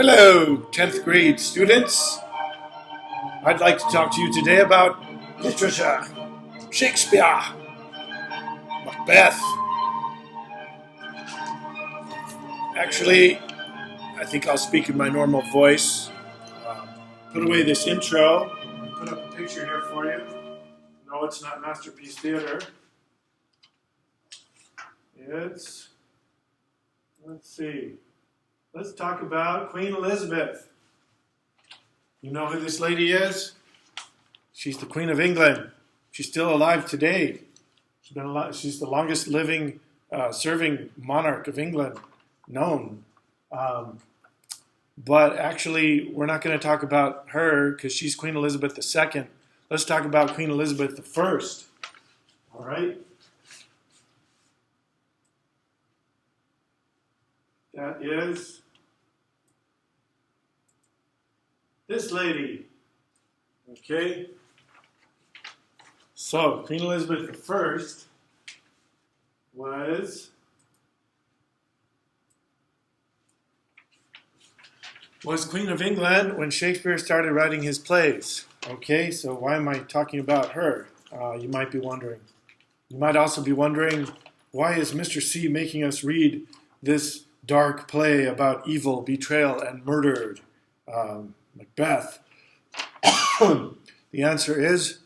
Hello, 10th grade students. I'd like to talk to you today about literature, Shakespeare, Macbeth. Actually, I think I'll speak in my normal voice. Put away this intro. Put up a picture here for you. No, it's not Masterpiece Theater. Let's see. Let's talk about Queen Elizabeth. You know who this lady is? She's the Queen of England. She's still alive today. She's the longest living serving monarch of England known. But actually, we're not going to talk about her because she's Queen Elizabeth II. Let's talk about Queen Elizabeth I. All right? That is this lady. Okay? So, Queen Elizabeth I was Queen of England when Shakespeare started writing his plays. Okay, so why am I talking about her? You might be wondering. You might also be wondering, why is Mr. C making us read this dark play about evil, betrayal, and murder, Macbeth? The answer is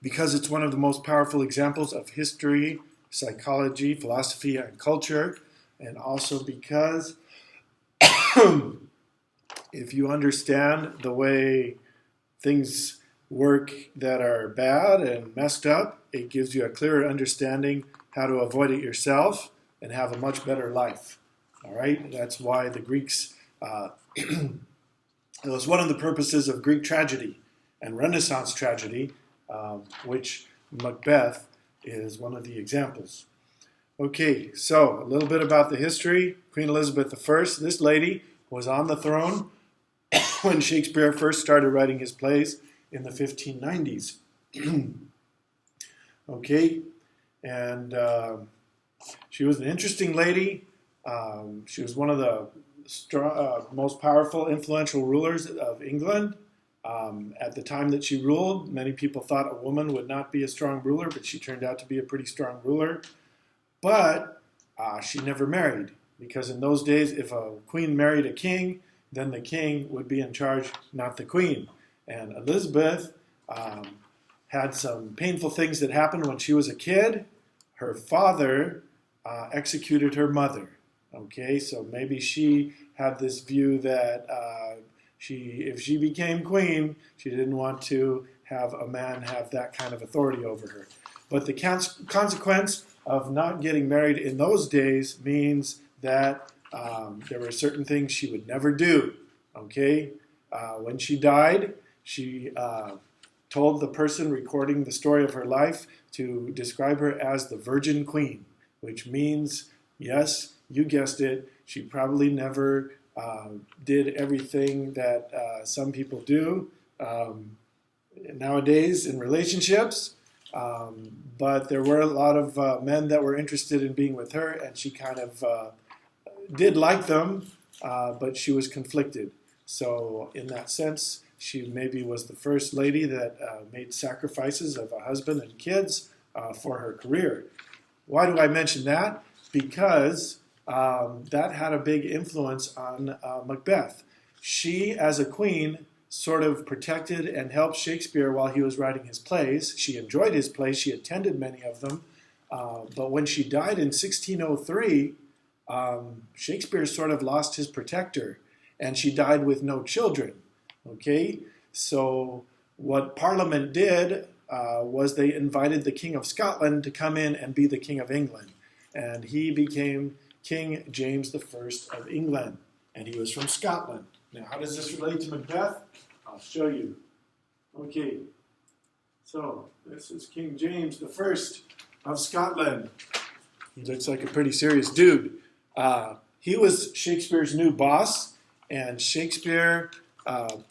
because it's one of the most powerful examples of history, psychology, philosophy, and culture, and also because if you understand the way things work that are bad and messed up, it gives you a clearer understanding how to avoid it yourself and have a much better life. All right? That's why the Greeks, it was one of the purposes of Greek tragedy and Renaissance tragedy, which Macbeth is one of the examples. Okay, so a little bit about the history. Queen Elizabeth I, this lady was on the throne when Shakespeare first started writing his plays in the 1590s. Okay, and she was an interesting lady. She was one of the most powerful, influential rulers of England. At the time that she ruled, many people thought a woman would not be a strong ruler, but she turned out to be a pretty strong ruler. But she never married, because in those days, if a queen married a king, then the king would be in charge, not the queen. And Elizabeth had some painful things that happened when she was a kid. Her father executed her mother. Okay, so maybe she had this view that if she became queen, she didn't want to have a man have that kind of authority over her. But the consequence of not getting married in those days means that there were certain things she would never do. Okay, when she died, she told the person recording the story of her life to describe her as the Virgin Queen, which means, yes, you guessed it, she probably never did everything that some people do nowadays in relationships. But there were a lot of men that were interested in being with her, and she kind of did like them, but she was conflicted. So in that sense, she maybe was the first lady that made sacrifices of a husband and kids for her career. Why do I mention that? Because that had a big influence on Macbeth. She, as a queen, sort of protected and helped Shakespeare while he was writing his plays. She enjoyed his plays. She attended many of them. But when she died in 1603, Shakespeare sort of lost his protector, and she died with no children. Okay? So what Parliament did was they invited the King of Scotland to come in and be the King of England. And he became King James I of England, and he was from Scotland. Now, how does this relate to Macbeth? I'll show you. Okay, so this is King James I of Scotland. He looks like a pretty serious dude. He was Shakespeare's new boss, and Shakespeare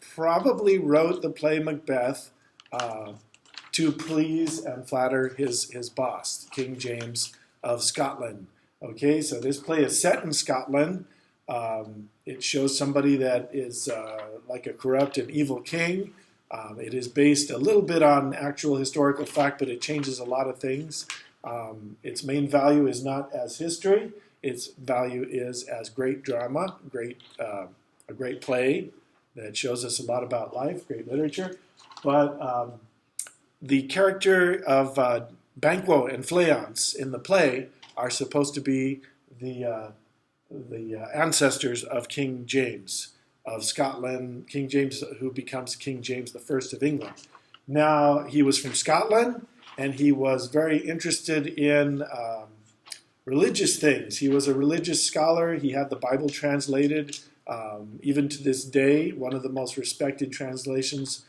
probably wrote the play Macbeth to please and flatter his boss, King James of Scotland. Okay, so this play is set in Scotland. It shows somebody that is like a corrupt and evil king. It is based a little bit on actual historical fact, but it changes a lot of things. Its main value is not as history. Its value is as great drama, a great play that shows us a lot about life, great literature. But the character of Banquo and Fleance in the play are supposed to be the ancestors of King James of Scotland, King James who becomes King James I of England. Now, he was from Scotland, and he was very interested in religious things. He was a religious scholar. He had the Bible translated. Even to this day, one of the most respected translations,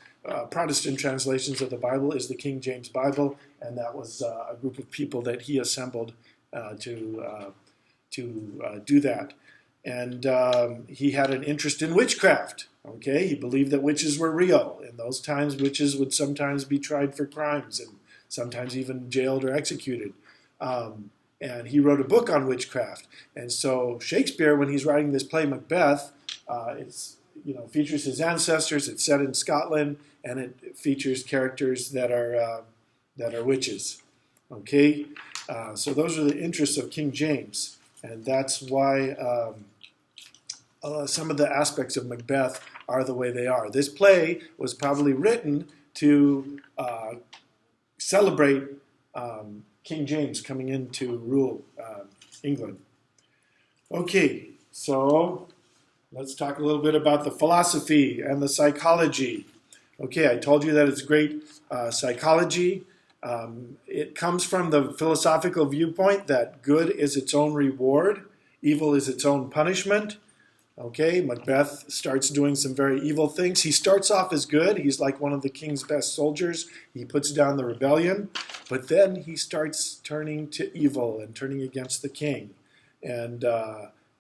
Protestant translations of the Bible, is the King James Bible, and that was a group of people that he assembled to do that. And he had an interest in witchcraft. Okay, he believed that witches were real. In those times, witches would sometimes be tried for crimes and sometimes even jailed or executed. And he wrote a book on witchcraft. And so Shakespeare, when he's writing this play Macbeth, features his ancestors. It's set in Scotland, and it features characters that are witches. Okay, so those are the interests of King James, and that's why some of the aspects of Macbeth are the way they are. This play was probably written to celebrate King James coming in to rule England. Okay, so let's talk a little bit about the philosophy and the psychology. Okay, I told you that it's great psychology. It comes from the philosophical viewpoint that good is its own reward, evil is its own punishment. Okay, Macbeth starts doing some very evil things. He starts off as good. He's like one of the king's best soldiers. He puts down the rebellion, but then he starts turning to evil and turning against the king. And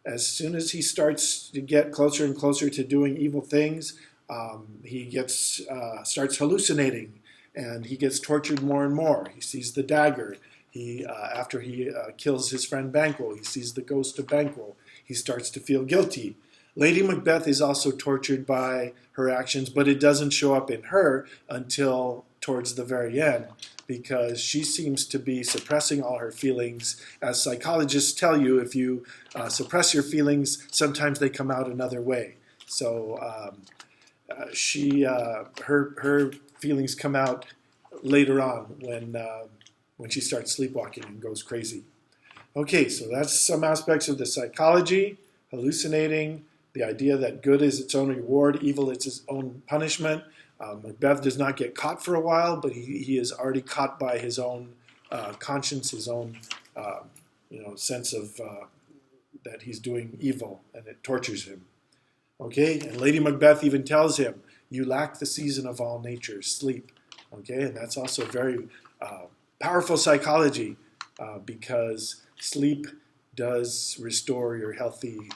as soon as he starts to get closer and closer to doing evil things, he starts hallucinating, and he gets tortured more and more. He sees the dagger. After he kills his friend Banquo, he sees the ghost of Banquo. He starts to feel guilty. Lady Macbeth is also tortured by her actions, but it doesn't show up in her until towards the very end, because she seems to be suppressing all her feelings. As psychologists tell you, if you suppress your feelings, sometimes they come out another way. So her feelings come out later on when she starts sleepwalking and goes crazy. Okay, so that's some aspects of the psychology, hallucinating, the idea that good is its own reward, evil is its own punishment. Macbeth does not get caught for a while, but he is already caught by his own conscience, his own sense of that he's doing evil, and it tortures him. Okay, and Lady Macbeth even tells him, "You lack the season of all nature, sleep." Okay, and that's also very powerful psychology because sleep does restore your healthy,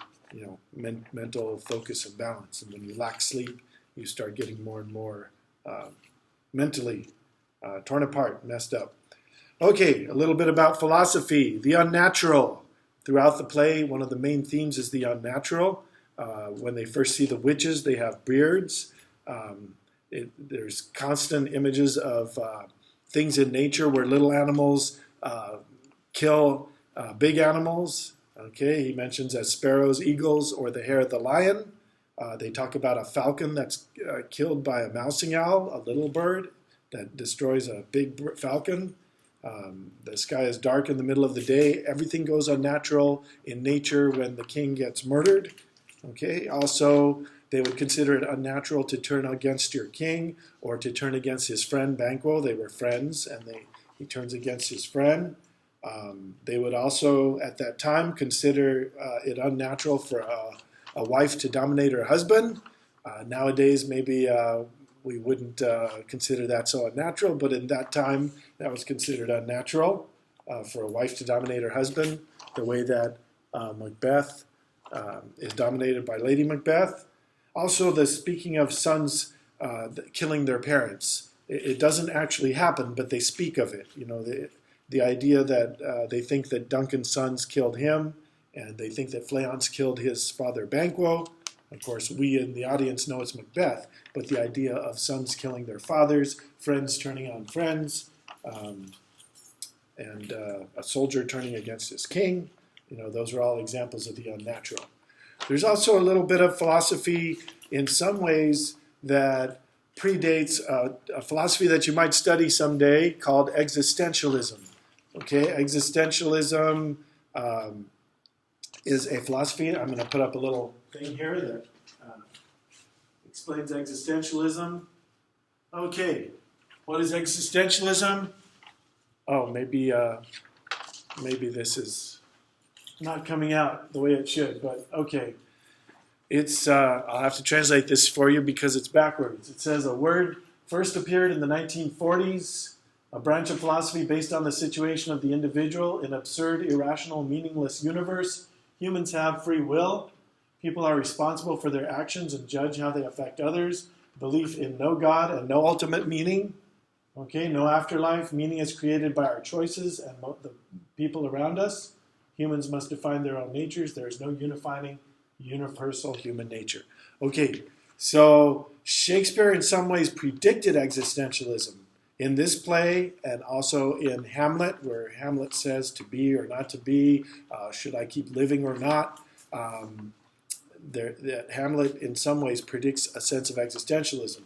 mental focus and balance. And when you lack sleep, you start getting more and more mentally torn apart, messed up. Okay, a little bit about philosophy. The unnatural. Throughout the play, one of the main themes is the unnatural. When they first see the witches, they have beards. There's constant images of things in nature where little animals kill big animals. Okay, he mentions as sparrows, eagles, or the hare of the lion. They talk about a falcon that's killed by a mousing owl, a little bird that destroys a big falcon. The sky is dark in the middle of the day. Everything goes unnatural in nature when the king gets murdered. Okay, also they would consider it unnatural to turn against your king or to turn against his friend Banquo. They were friends, and he turns against his friend. They would also, at that time, consider it unnatural for a wife to dominate her husband. Nowadays, maybe we wouldn't consider that so unnatural, but in that time, that was considered unnatural for a wife to dominate her husband, the way that Macbeth is dominated by Lady Macbeth. Also, the speaking of sons killing their parents. It doesn't actually happen, but they speak of it. The idea that they think that Duncan's sons killed him, and they think that Fleance killed his father Banquo. Of course, we in the audience know it's Macbeth, but the idea of sons killing their fathers, friends turning on friends, and a soldier turning against his king, those are all examples of the unnatural. There's also a little bit of philosophy in some ways that predates a philosophy that you might study someday called existentialism. Okay, existentialism is a philosophy. I'm going to put up a little thing here that explains existentialism. Okay, what is existentialism? Oh, maybe this is not coming out the way it should, but okay. It's I'll have to translate this for you because it's backwards. It says a word first appeared in the 1940s, a branch of philosophy based on the situation of the individual in absurd, irrational, meaningless universe. Humans have free will. People are responsible for their actions and judge how they affect others. Belief in no God and no ultimate meaning. Okay, no afterlife. Meaning is created by our choices and the people around us. Humans must define their own natures. There is no unifying, universal human nature. Okay, so Shakespeare in some ways predicted existentialism in this play and also in Hamlet, where Hamlet says to be or not to be, should I keep living or not? That Hamlet in some ways predicts a sense of existentialism.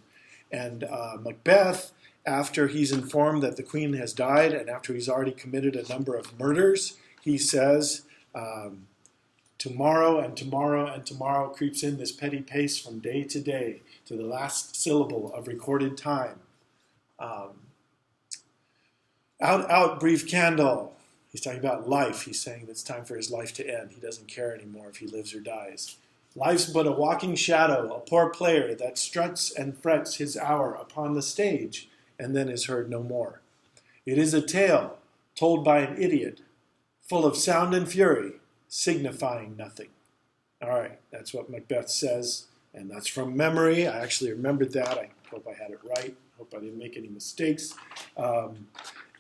And Macbeth, after he's informed that the queen has died and after he's already committed a number of murders, he says, tomorrow and tomorrow and tomorrow creeps in this petty pace from day to day to the last syllable of recorded time. Out, out, brief candle. He's talking about life. He's saying it's time for his life to end. He doesn't care anymore if he lives or dies. Life's but a walking shadow, a poor player that struts and frets his hour upon the stage and then is heard no more. It is a tale told by an idiot, full of sound and fury, signifying nothing. All right, that's what Macbeth says, and that's from memory. I actually remembered that. I hope I had it right. I hope I didn't make any mistakes.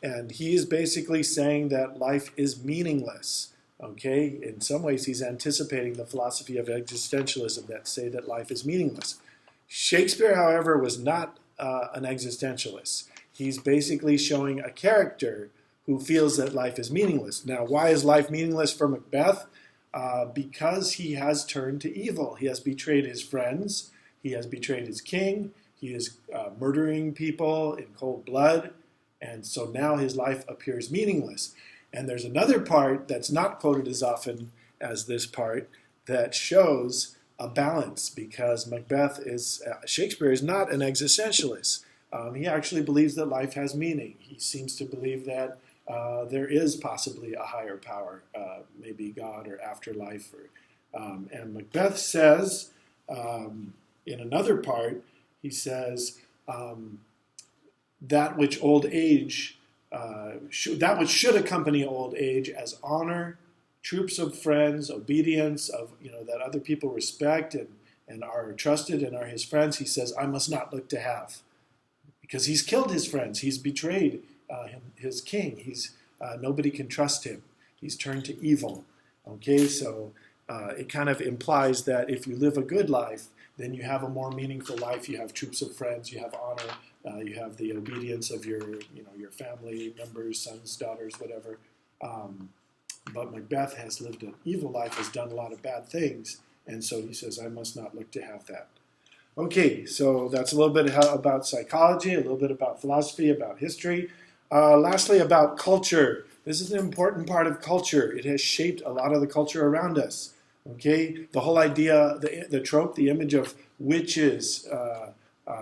And he is basically saying that life is meaningless. Okay, in some ways he's anticipating the philosophy of existentialism that say that life is meaningless. Shakespeare, however, was not an existentialist. He's basically showing a character who feels that life is meaningless. Now, why is life meaningless for Macbeth? Because he has turned to evil. He has betrayed his friends. He has betrayed his king. He is murdering people in cold blood. And so now his life appears meaningless. And there's another part that's not quoted as often as this part that shows a balance, because Shakespeare is not an existentialist. He actually believes that life has meaning. He seems to believe that there is possibly a higher power, maybe God or afterlife. And Macbeth says, in another part, he says, that which should accompany old age as honor, troops of friends, obedience, that other people respect and are trusted and are his friends, he says, I must not look to have. Because he's killed his friends. He's betrayed his king. Nobody can trust him. He's turned to evil. Okay, so it kind of implies that if you live a good life, then you have a more meaningful life. You have troops of friends. You have honor. You have the obedience of your family members, sons, daughters, whatever. But Macbeth has lived an evil life, has done a lot of bad things, and so he says, I must not look to have that. Okay, so that's a little bit about psychology, a little bit about philosophy, about history. Lastly, about culture. This is an important part of culture. It has shaped a lot of the culture around us. Okay, the whole idea, the trope, the image of witches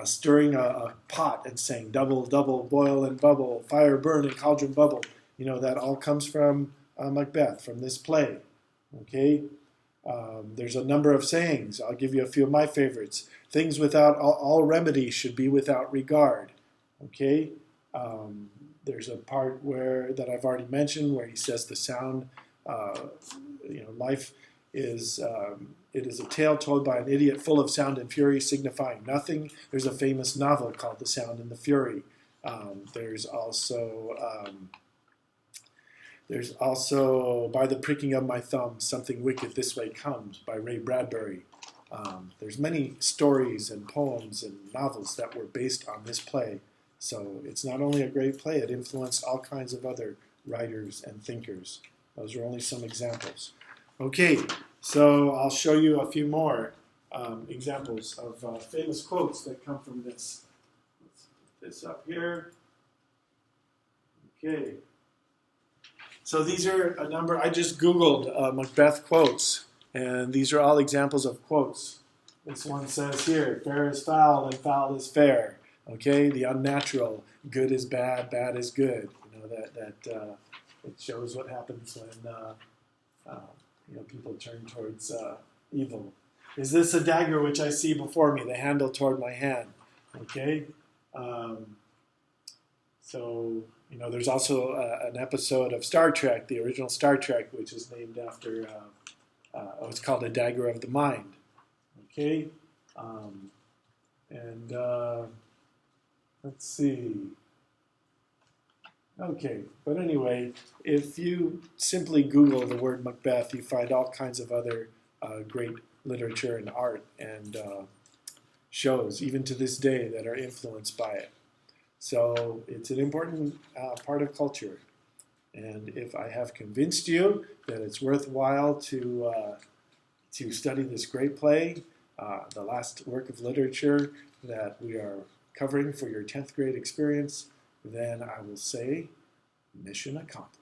stirring a pot and saying double, double, boil and bubble, fire burn and cauldron bubble. That all comes from Macbeth, from this play. Okay, there's a number of sayings. I'll give you a few of my favorites. Things without all remedy should be without regard. Okay, there's a part that I've already mentioned where he says the sound, life is it is a tale told by an idiot full of sound and fury, signifying nothing. There's a famous novel called The Sound and the Fury. There's also There's also By the Pricking of My Thumb, Something Wicked This Way Comes by Ray Bradbury. There's many stories and poems and novels that were based on this play. So it's not only a great play, it influenced all kinds of other writers and thinkers. Those are only some examples. Okay, so I'll show you a few more examples of famous quotes that come from this. Let's put this up here. Okay. So these are a number, I just Googled Macbeth quotes, and these are all examples of quotes. This one says here, fair is foul and foul is fair. Okay, the unnatural, good is bad, bad is good. You know, that it shows what happens when people turn towards evil. Is this a dagger which I see before me, the handle toward my hand? Okay, so there's also an episode of Star Trek, the original Star Trek, which is named after, it's called A Dagger of the Mind. Okay, let's see. Okay, but anyway, if you simply Google the word Macbeth, you find all kinds of other great literature and art and shows, even to this day, that are influenced by it. So it's an important part of culture. And if I have convinced you that it's worthwhile to study this great play, the last work of literature that we are covering for your 10th grade experience, then I will say mission accomplished.